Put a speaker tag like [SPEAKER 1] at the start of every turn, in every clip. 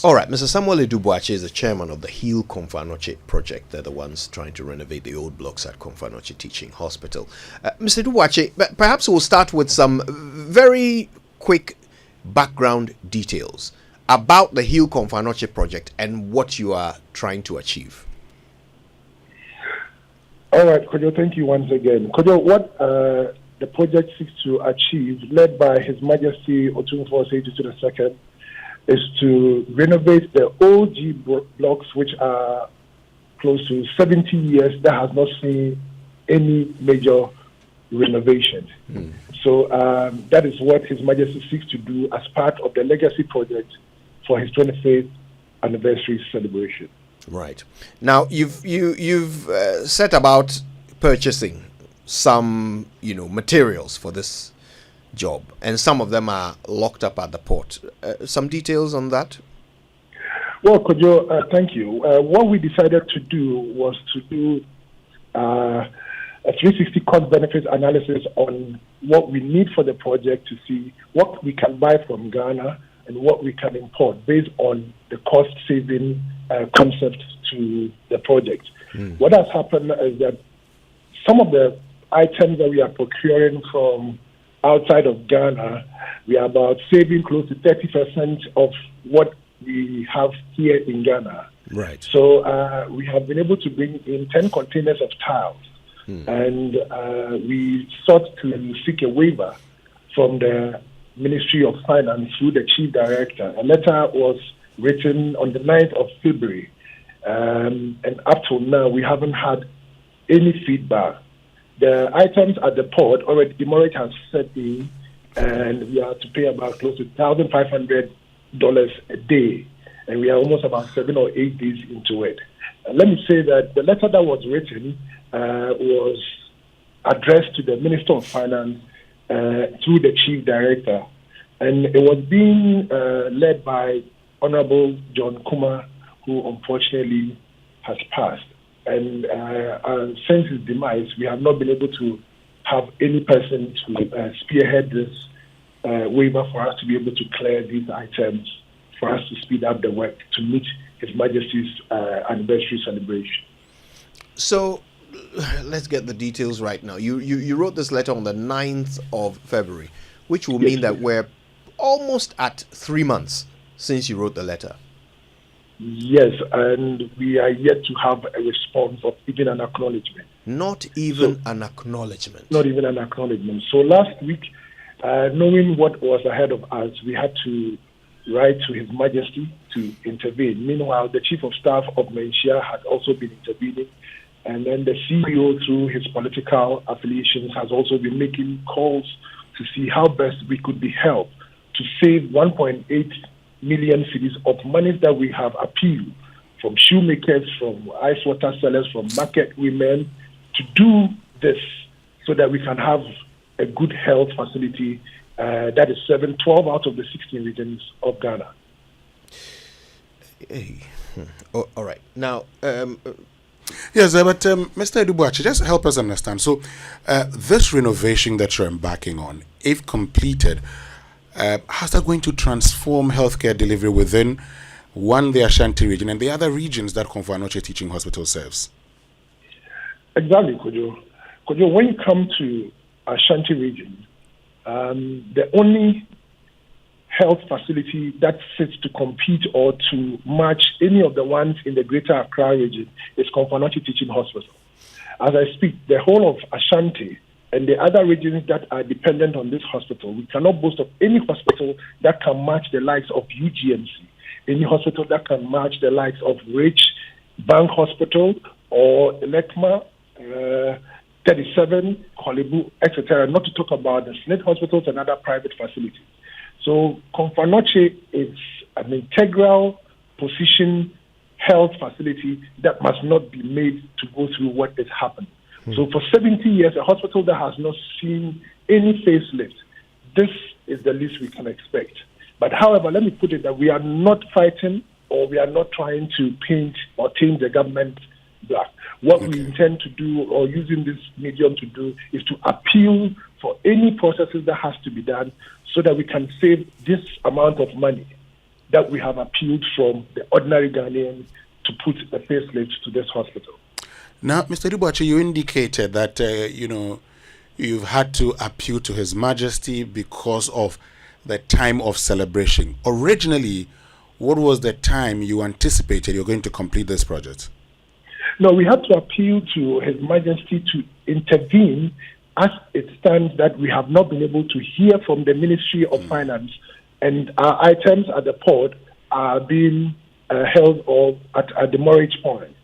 [SPEAKER 1] All right, Mr. Samuel Adu Boakye is the chairman of the Heal Komfo Anokye Project. They're the ones trying to renovate the old blocks at Komfo Anokye Teaching Hospital. Mr. Adu Boakye, perhaps we'll start with some very quick background details about the Heal Komfo Anokye Project and what you are trying to achieve.
[SPEAKER 2] All right, Kojo, thank you once again. Kojo, what the project seeks to achieve, led by His Majesty Otumfuo Osei II, is to renovate the OG blocks, which are close to 70 years, that has not seen any major renovation. So that is what His Majesty seeks to do as part of the legacy project for his 25th anniversary celebration.
[SPEAKER 1] Right. Now, you've set about purchasing some, materials for this job, and some of them are locked up at the port. Some details on that?
[SPEAKER 2] Well, Kojo, thank you. What we decided to do was to do a 360 cost-benefit analysis on what we need for the project, to see what we can buy from Ghana and what we can import based on the cost-saving concept to the project. What has happened is that some of the items that we are procuring from outside of Ghana, we are about saving close to 30% of what we have here in Ghana.
[SPEAKER 1] Right.
[SPEAKER 2] So we have been able to bring in 10 containers of tiles, and we sought to seek a waiver from the Ministry of Finance through the Chief Director. A letter was written on the 9th of February, and up till now, we haven't had any feedback. The items at the port, already demurrage has set in, and we are to pay about close to $1,500 a day, and we are almost about 7 or 8 days into it. Let me say that the letter that was written was addressed to the Minister of Finance through the Chief Director, and it was being led by Honorable John Kuma, who unfortunately has passed. And since his demise, we have not been able to have any person to spearhead this waiver for us to be able to clear these items, for us to speed up the work to meet His Majesty's anniversary celebration.
[SPEAKER 1] So let's get the details right now. You wrote this letter on the 9th of February, which will mean that we're almost at 3 months since you wrote the letter.
[SPEAKER 2] Yes, and we are yet to have a response of even an acknowledgement.
[SPEAKER 1] Not even an acknowledgement.
[SPEAKER 2] Not even an acknowledgement. So last week, knowing what was ahead of us, we had to write to His Majesty to intervene. Meanwhile, the Chief of Staff of Menchia had also been intervening, and then the CEO, through his political affiliations, has also been making calls to see how best we could be helped to save 1.8 million cedis of money that we have appealed from shoemakers, from ice water sellers, from market women, to do this so that we can have a good health facility that is serving 12 out of the 16 regions of Ghana.
[SPEAKER 1] All right. Now,
[SPEAKER 3] yes, but Mr. Adu Boakye, just help us understand. So, this renovation that you're embarking on, if completed, how's that going to transform healthcare delivery within, one, the Ashanti region, and the other regions that Komfo Anokye Teaching Hospital serves? Exactly,
[SPEAKER 2] Kojo. Kojo, when you come to Ashanti region, the only health facility that sits to compete or to match any of the ones in the greater Accra region is Komfo Anokye Teaching Hospital. As I speak, the whole of Ashanti and the other regions that are dependent on this hospital, we cannot boast of any hospital that can match the likes of UGMC, any hospital that can match the likes of Rich Bank Hospital or Lekma, 37, Kolebu, etc., not to talk about the Smith hospitals and other private facilities. So Komfo Anokye is an integral position health facility that must not be made to go through what is happening. So for 70 years, a hospital that has not seen any facelift, this is the least we can expect. But however, let me put it that we are not fighting or we are not trying to paint or change the government black. What we intend to do, or using this medium to do, is to appeal for any processes that has to be done so that we can save this amount of money that we have appealed from the ordinary Ghanaian to put a facelift to this hospital.
[SPEAKER 3] Now, Mr. Adu Boakye, you indicated that, you've had to appeal to His Majesty because of the time of celebration. Originally, what was the time you anticipated you're going to complete this project?
[SPEAKER 2] No, we had to appeal to His Majesty to intervene, as it stands that we have not been able to hear from the Ministry of Finance, and our items at the port are being held at the mortgage point.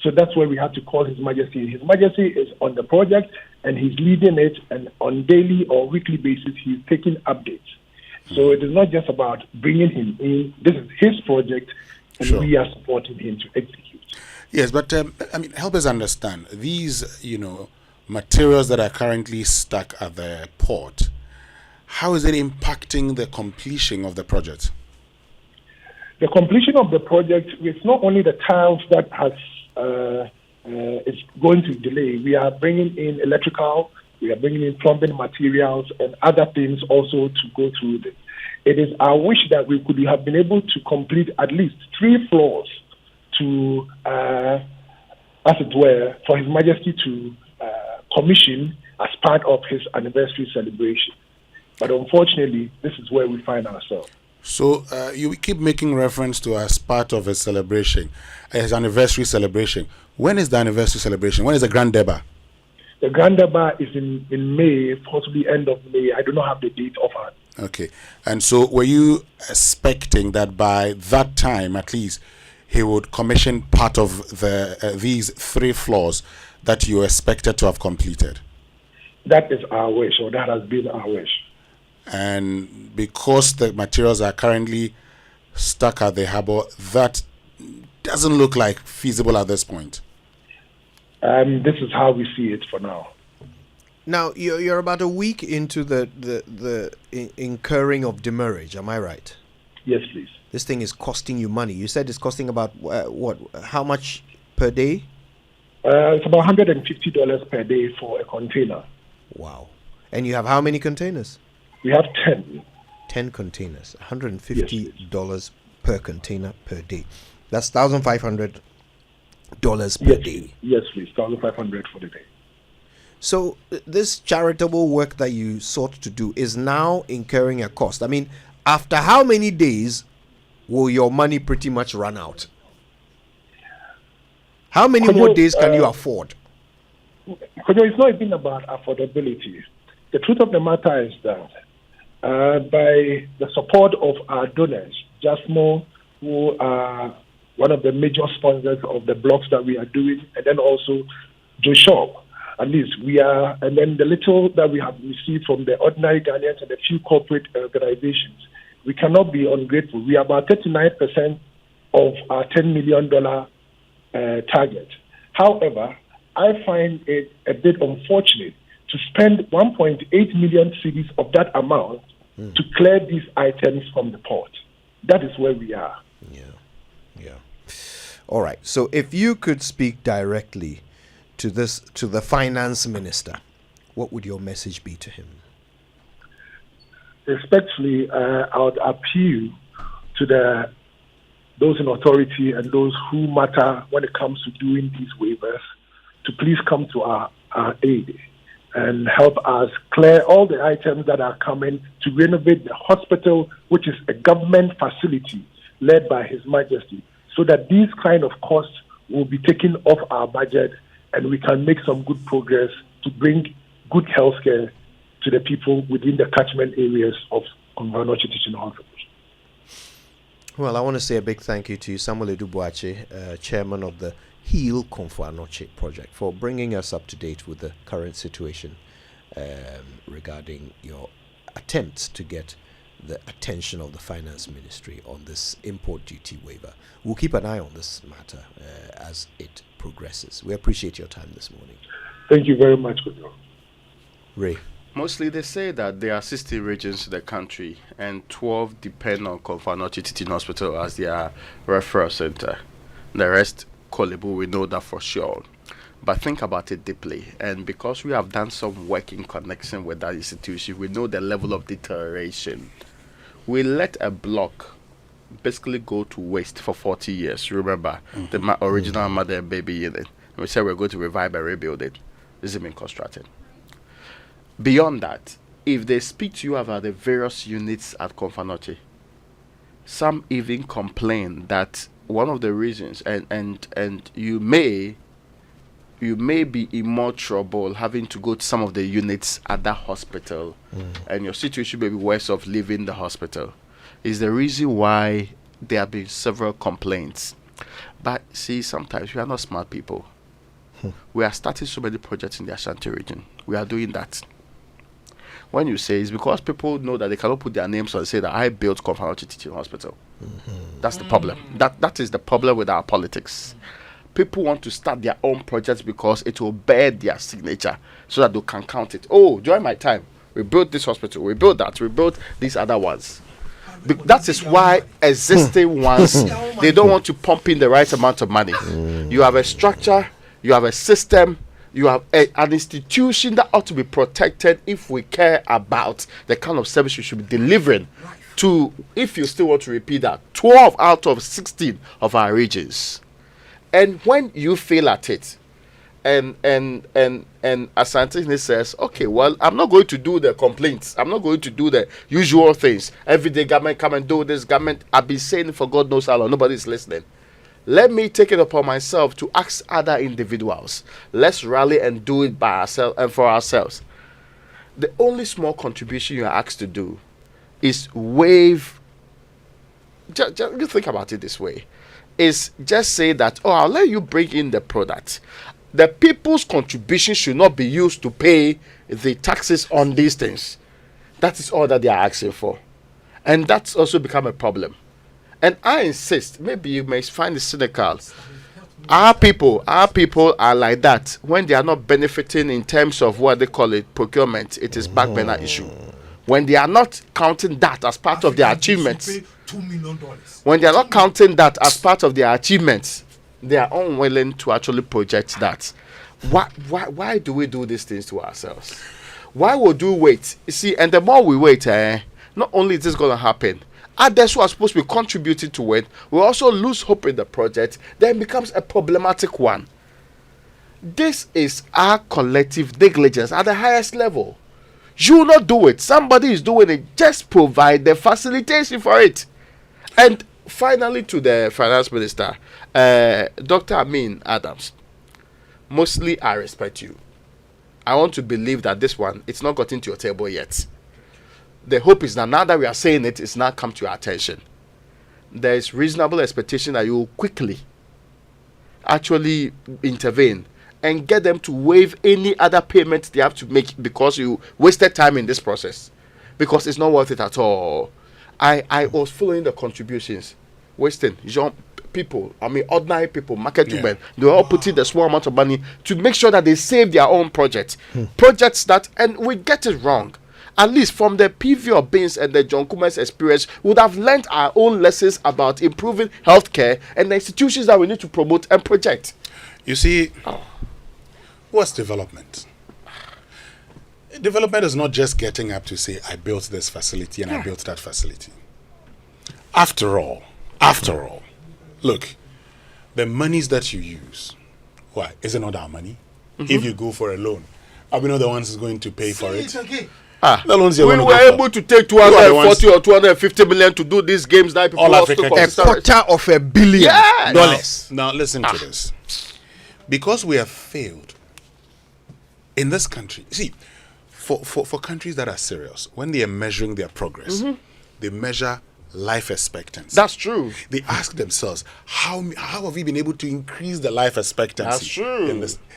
[SPEAKER 2] So that's where we had to call His Majesty. His Majesty is on the project and he's leading it, and on daily or weekly basis he's taking updates. So it is not just about bringing him in. This is his project, and
[SPEAKER 3] Sure.
[SPEAKER 2] we are supporting him to execute.
[SPEAKER 3] Yes, but help us understand these, materials that are currently stuck at the port. How is it impacting the completion of the project?
[SPEAKER 2] The completion of the project, it's not only the tiles that has is going to delay. We are bringing in electrical, we are bringing in plumbing materials and other things also to go through this. It is our wish that we could have been able to complete at least 3 floors to, as it were, for His Majesty to commission as part of his anniversary celebration. But unfortunately, this is where we find ourselves.
[SPEAKER 3] So you keep making reference to as part of his celebration, his anniversary celebration. When is the anniversary celebration? When is the Grand Deba?
[SPEAKER 2] The Grand Deba is in May, possibly end of May. I do not have the date offhand.
[SPEAKER 3] Okay. And so were you expecting that by that time, at least, he would commission part of the these 3 floors that you expected to have completed?
[SPEAKER 2] That is our wish, or that has been our wish.
[SPEAKER 3] And because the materials are currently stuck at the harbor, that doesn't look like feasible at this point.
[SPEAKER 2] This is how we see it for now.
[SPEAKER 1] Now, you're about a week into the incurring of demurrage, am I right?
[SPEAKER 2] Yes, please.
[SPEAKER 1] This thing is costing you money. You said it's costing about, how much per day?
[SPEAKER 2] It's about $150 per day for a container.
[SPEAKER 1] Wow. And you have how many containers?
[SPEAKER 2] We have 10.
[SPEAKER 1] 10 containers, $150 per container per day. That's $1,500 per day.
[SPEAKER 2] Yes, please. $1,500 for the day.
[SPEAKER 1] So this charitable work that you sought to do is now incurring a cost. I mean, after how many days will your money pretty much run out? How many more days can you afford?
[SPEAKER 2] It's not even about affordability. The truth of the matter is that by the support of our donors, Jasmo, who are one of the major sponsors of the blocks that we are doing, and then also Joe Shop, at least we are, and then the little that we have received from the ordinary Ghanaians and a few corporate organizations, we cannot be ungrateful. We are about 39% of our $10 million target. However, I find it a bit unfortunate to spend 1.8 million cedis of that amount to clear these items from the port. That is where we are.
[SPEAKER 1] Yeah. All right. So if you could speak directly to the finance minister, what would your message be to him?
[SPEAKER 2] Respectfully, I would appeal to those in authority and those who matter when it comes to doing these waivers to please come to our aid and help us clear all the items that are coming to renovate the hospital, which is a government facility led by His Majesty, so that these kind of costs will be taken off our budget and we can make some good progress to bring good health care to the people within the catchment areas of Komfo Anokye Teaching Hospital.
[SPEAKER 1] Well, I want to say a big thank you to you, Samuel Adu Boakye, chairman of the Heal Komfo Anokye Project, for bringing us up to date with the current situation regarding your attempts to get the attention of the finance ministry on this import duty waiver. We'll keep an eye on this matter as it progresses. We appreciate your time this morning.
[SPEAKER 2] Thank you very much, Kojo.
[SPEAKER 1] Ray.
[SPEAKER 4] Mostly they say that there are 60 regions in the country and 12 depend on Komfo Anokye Teaching Hospital as their referral center. The rest, Kolebu, we know that for sure. But think about it deeply, and because we have done some work in connection with that institution, we know the level of deterioration. We let a block basically go to waste for 40 years. Remember, the original mother and baby unit. And we said we're going to revive and rebuild it. This has been constructed. Beyond that, if they speak to you about the various units at Komfo Anokye, some even complain that one of the reasons, and you may be in more trouble having to go to some of the units at that hospital, and your situation may be worse off leaving the hospital, is the reason why there have been several complaints. But see, sometimes we are not smart people. We are starting so many projects in the Ashanti region. We are doing that. When you say it's because people know that they cannot put their names on and say that I built Komfo Anokye Teaching Hospital. That's the problem. That is the problem with our politics. People want to start their own projects because it will bear their signature so that they can count it. Oh, during my time, we built this hospital, we built that, we built these other ones. That is why existing ones, they don't want to pump in the right amount of money. You have a structure, you have a system, you have an institution that ought to be protected if we care about the kind of service you should be delivering to, if you still want to repeat that, 12 out of 16 of our regions. And when you fail at it, and Asante says, okay, well, I'm not going to do the complaints. I'm not going to do the usual things. Every day, government come and do this. Government, I've been saying for God knows how long. Nobody's listening. Let me take it upon myself to ask other individuals. Let's rally and do it by ourselves and for ourselves. The only small contribution you are asked to do is waive. Just you think about it this way. Is just say that, oh, I'll let you bring in the product. The people's contribution should not be used to pay the taxes on these things. That is all that they are asking for. And that's also become a problem. And I insist, maybe you may find it cynical. Our people are like that. When they are not benefiting in terms of what they call it, procurement, it is back burner issue. When they are not counting that as part of their achievements,
[SPEAKER 5] $2 million.
[SPEAKER 4] when they are not counting that as part of their achievements, they are unwilling to actually project that. Why do we do these things to ourselves? Why would we wait? You see, and the more we wait, not only is this going to happen, others who are supposed to be contributing to it will also lose hope in the project, then it becomes a problematic one. This is our collective negligence at the highest level. You will not do it. Somebody is doing it. Just provide the facilitation for it. And finally, to the finance minister, Dr. Amin Adams, mostly I respect you. I want to believe that this one, it's not got into your table yet. The hope is that now that we are saying it, it's now come to your attention. There is reasonable expectation that you will quickly actually intervene and get them to waive any other payments they have to make because you wasted time in this process. Because it's not worth it at all. I was following the contributions. Wasting young people, ordinary people, market women, they were all putting the small amount of money to make sure that they save their own projects. Projects that, and we get it wrong. At least from the PV of Baines and the John Kuma's experience, we would have learned our own lessons about improving healthcare and the institutions that we need to promote and project.
[SPEAKER 3] You see, what's development? Development is not just getting up to say, I built this facility and I built that facility. After all, look, the monies that you use, why? Is it not our money? If you go for a loan, are we not the ones who's going to pay for it? The loans
[SPEAKER 4] we were able to take 240 or 250 million to do these games that people lost to
[SPEAKER 1] $250 million.
[SPEAKER 3] Now listen to this. Because we have failed in this country. See, for countries that are serious, when they are measuring their progress, they measure life expectancy.
[SPEAKER 4] That's true.
[SPEAKER 3] They ask themselves, how have we been able to increase the life expectancy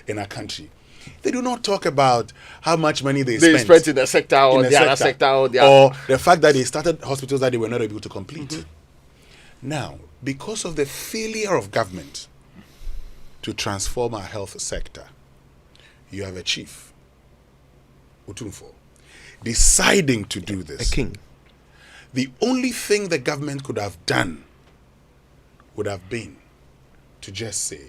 [SPEAKER 3] in our country? They do not talk about how much money they spent
[SPEAKER 4] in the sector or the other sector or
[SPEAKER 3] the fact that they started hospitals that they were not able to complete. Now, because of the failure of government to transform our health sector, you have a chief, Utumfo, deciding to do this.
[SPEAKER 1] A king.
[SPEAKER 3] The only thing the government could have done would have been to just say,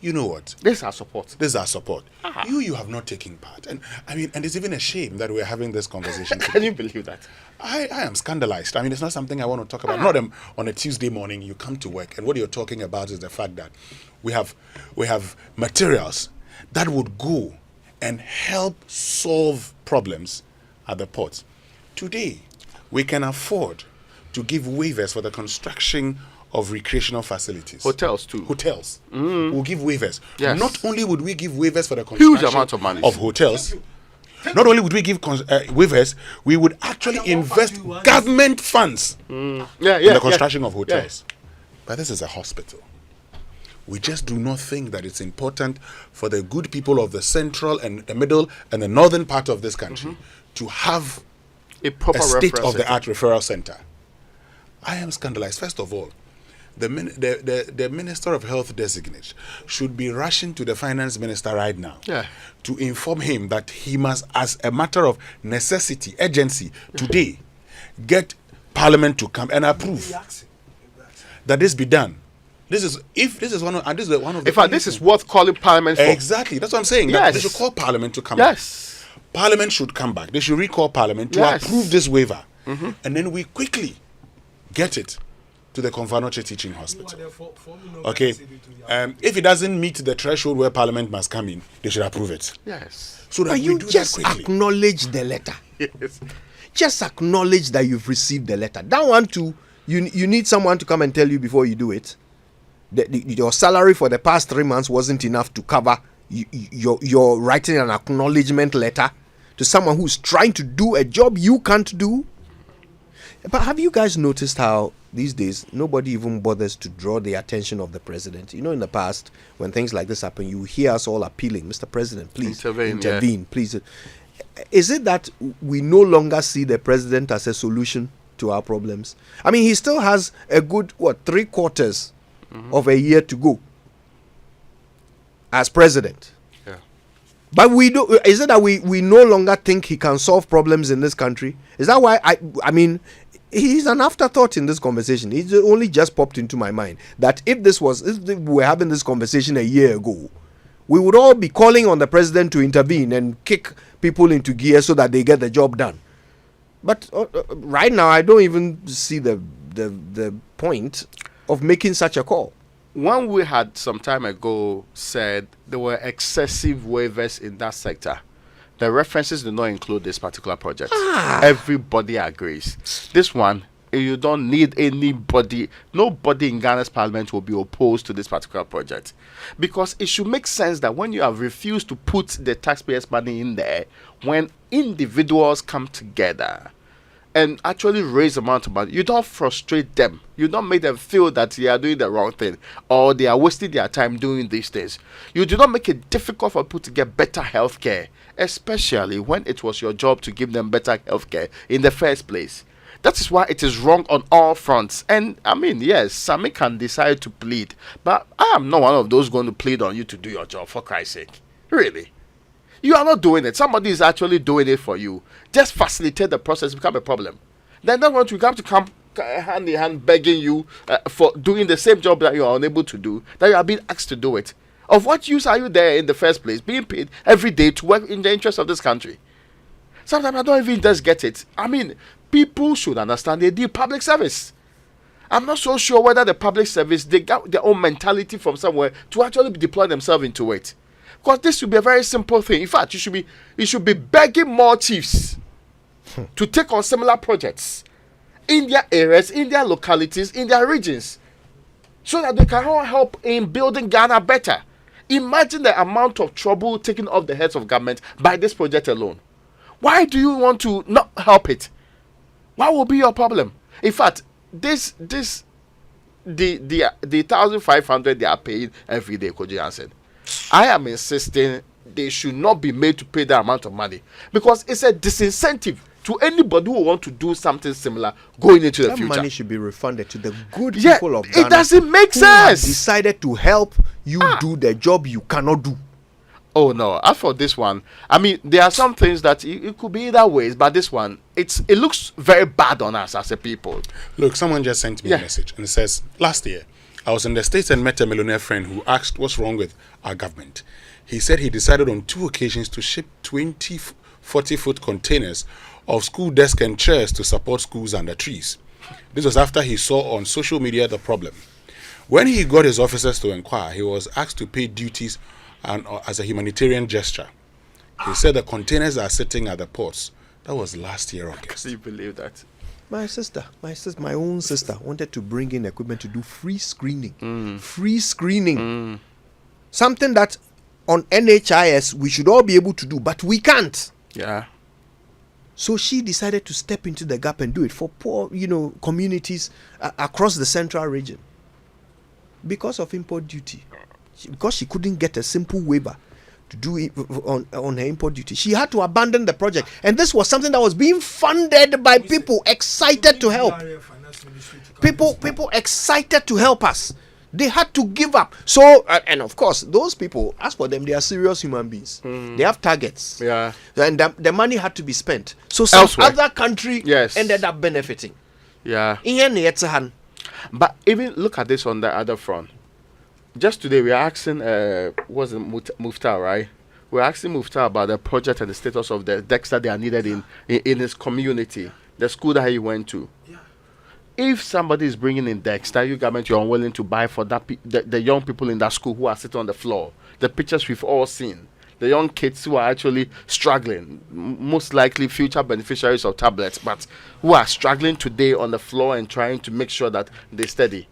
[SPEAKER 3] you know what?
[SPEAKER 4] This is our support.
[SPEAKER 3] This is our support. You have not taken part. And I mean, and it's even a shame that we're having this conversation.
[SPEAKER 4] Can you believe that?
[SPEAKER 3] I am scandalized. I mean, it's not something I want to talk about. Not on a Tuesday morning, you come to work, and what you're talking about is the fact that we have materials that would go and help solve problems at the ports. Today, we can afford to give waivers for the construction of recreational facilities.
[SPEAKER 4] Hotels too.
[SPEAKER 3] Hotels. We'll give waivers.
[SPEAKER 4] Yes.
[SPEAKER 3] Not only would we give waivers for the construction
[SPEAKER 4] Huge amount of money.
[SPEAKER 3] of hotels, not only would we give waivers, we would actually invest government funds in the construction of hotels. But this is a hospital. We just do not think that it's important for the good people of the central and the middle and the northern part of this country to have
[SPEAKER 4] a proper
[SPEAKER 3] state-of-the-art referral center. I am scandalized. First of all, the Minister of Health designate should be rushing to the Finance Minister right now to inform him that he must, as a matter of necessity, urgency, today, get Parliament to come and approve that this be done. This is one of the.
[SPEAKER 4] In fact, this is worth calling Parliament for.
[SPEAKER 3] Exactly, that's what I'm saying. That they should call Parliament to come back. Parliament should come back. They should recall Parliament to approve this waiver, and then we quickly get it to the Komfo Anokye Teaching Hospital. Okay, if it doesn't meet the threshold where Parliament must come in, they should approve it.
[SPEAKER 1] Yes.
[SPEAKER 3] So that
[SPEAKER 1] but
[SPEAKER 3] we
[SPEAKER 1] you
[SPEAKER 3] do
[SPEAKER 1] just
[SPEAKER 3] that quickly.
[SPEAKER 1] acknowledge the letter.
[SPEAKER 4] Yes.
[SPEAKER 1] Just acknowledge that you've received the letter. That one too, you need someone to come and tell you before you do it. Your salary for the past 3 months wasn't enough to cover you're writing an acknowledgement letter to someone who's trying to do a job you can't do. But have you guys noticed how these days nobody even bothers to draw the attention of the president? You know, in the past, when things like this happen, you hear us all appealing, Mr. President, please intervene, please. Is it that we no longer see the president as a solution to our problems? I mean, he still has a good 3/4 of a year to go as president.
[SPEAKER 4] Yeah.
[SPEAKER 1] But we do. Is it that we no longer think he can solve problems in this country? Is that why I mean, he's an afterthought in this conversation. It only just popped into my mind that if we were having this conversation a year ago, we would all be calling on the president to intervene and kick people into gear so that they get the job done. But right now, I don't even see the point of making such a call.
[SPEAKER 4] When we had some time ago said there were excessive waivers in that sector, the references do not include this particular project. Everybody agrees. This one, you don't need anybody. Nobody in Ghana's parliament will be opposed to this particular project. Because it should make sense that when you have refused to put the taxpayers' money in there, when individuals come together and actually raise the amount of money, you don't frustrate them. You don't make them feel that they are doing the wrong thing or they are wasting their time doing these things. You do not make it difficult for people to get better health care, especially when it was your job to give them better health care in the first place. That is why it is wrong on all fronts. And I mean, yes, Sami can decide to plead, but I am not one of those going to plead on you to do your job, for Christ's sake. Really. You are not doing it. Somebody is actually doing it for you. Just facilitate the process, become a problem. Then that one, you have to come hand in hand begging you for doing the same job that you are unable to do, that you are being asked to do it. Of what use are you there in the first place, being paid every day to work in the interest of this country? Sometimes I don't even just get it. I mean, people should understand they do public service. I'm not so sure whether the public service, they got their own mentality from somewhere to actually deploy themselves into it. Because this should be a very simple thing. In fact, you should be begging more chiefs to take on similar projects in their areas, in their localities, in their regions, so that they can all help in building Ghana better. Imagine the amount of trouble taken off the heads of government by this project alone. Why do you want to not help it? What will be your problem? In fact, the 1,500 they are paying every day, Koji answered. I am insisting they should not be made to pay that amount of money, because it's a disincentive to anybody who want to do something similar going into the future.
[SPEAKER 1] That money should be refunded to the good people of Ghana.
[SPEAKER 4] It doesn't make sense.
[SPEAKER 1] Who have decided to help you do the job you cannot do.
[SPEAKER 4] Oh no! As for this one, I mean, there are some things that it could be either ways, but this one, it looks very bad on us as a people.
[SPEAKER 3] Look, someone just sent me a message and it says, last year, I was in the States and met a millionaire friend who asked what's wrong with our government. He said he decided on 2 occasions to ship 20 40-foot containers of school desks and chairs to support schools under trees. This was after he saw on social media the problem. When he got his officers to inquire, he was asked to pay duties and as a humanitarian gesture. He said the containers are sitting at the ports. That was last year, August.
[SPEAKER 4] Do you believe that?
[SPEAKER 1] My own sister wanted to bring in equipment to do free screening. Free screening. Something that on NHIS we should all be able to do, but we can't.
[SPEAKER 4] Yeah.
[SPEAKER 1] So she decided to step into the gap and do it for poor, communities across the central region. Because of import duty. Because she couldn't get a simple waiver to do it on her import duty. She had to abandon the project. And this was something that was being funded by people excited to help. People excited to help us. They had to give up. So, and of course, those people, as for them, they are serious human beings. They have targets.
[SPEAKER 4] Yeah.
[SPEAKER 1] And the money had to be spent. So some other country ended up benefiting.
[SPEAKER 4] Yeah. But even look at this on the other front. Just today, we are asking, Muftar, right? We're asking Muftar about the project and the status of the decks that they are needed in his community, the school that he went to. Yeah. If somebody is bringing in decks that you government you're unwilling to buy for that the young people in that school who are sitting on the floor, the pictures we've all seen, the young kids who are actually struggling, most likely future beneficiaries of tablets, but who are struggling today on the floor and trying to make sure that they steady.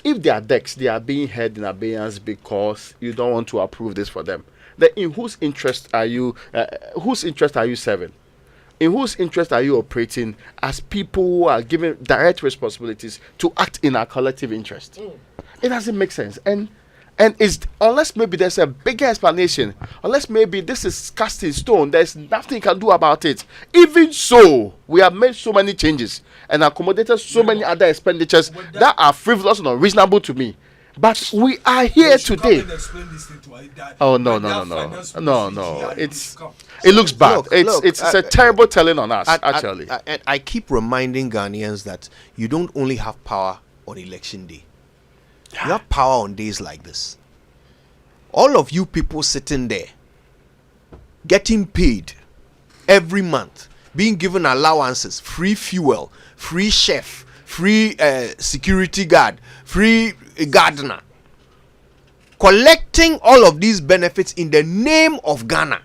[SPEAKER 4] If they are decks, they are being held in abeyance because you don't want to approve this for them. Then in whose interest are you? Whose interest are you serving? In whose interest are you operating as people who are given direct responsibilities to act in our collective interest? It doesn't make sense. And it's, unless maybe there's a bigger explanation, unless maybe this is cast in stone, there's nothing you can do about it. Even so, we have made so many changes and accommodated so many other expenditures that are frivolous and unreasonable to me. But we are here today. Oh no! It looks bad. It's a terrible telling on us. Actually,
[SPEAKER 1] I keep reminding Ghanaians that you don't only have power on election day. You have power on days like this. All of you people sitting there, getting paid every month, being given allowances, free fuel, free chef, free security guard, free gardener, collecting all of these benefits in the name of Ghana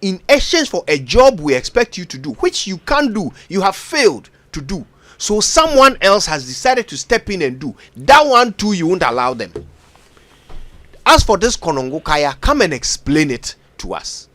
[SPEAKER 1] in exchange for a job we expect you to do, which you can't do. You have failed to do. So someone else has decided to step in and do that one too. You won't allow them. As for this Konongo Kaya, come and explain it to us.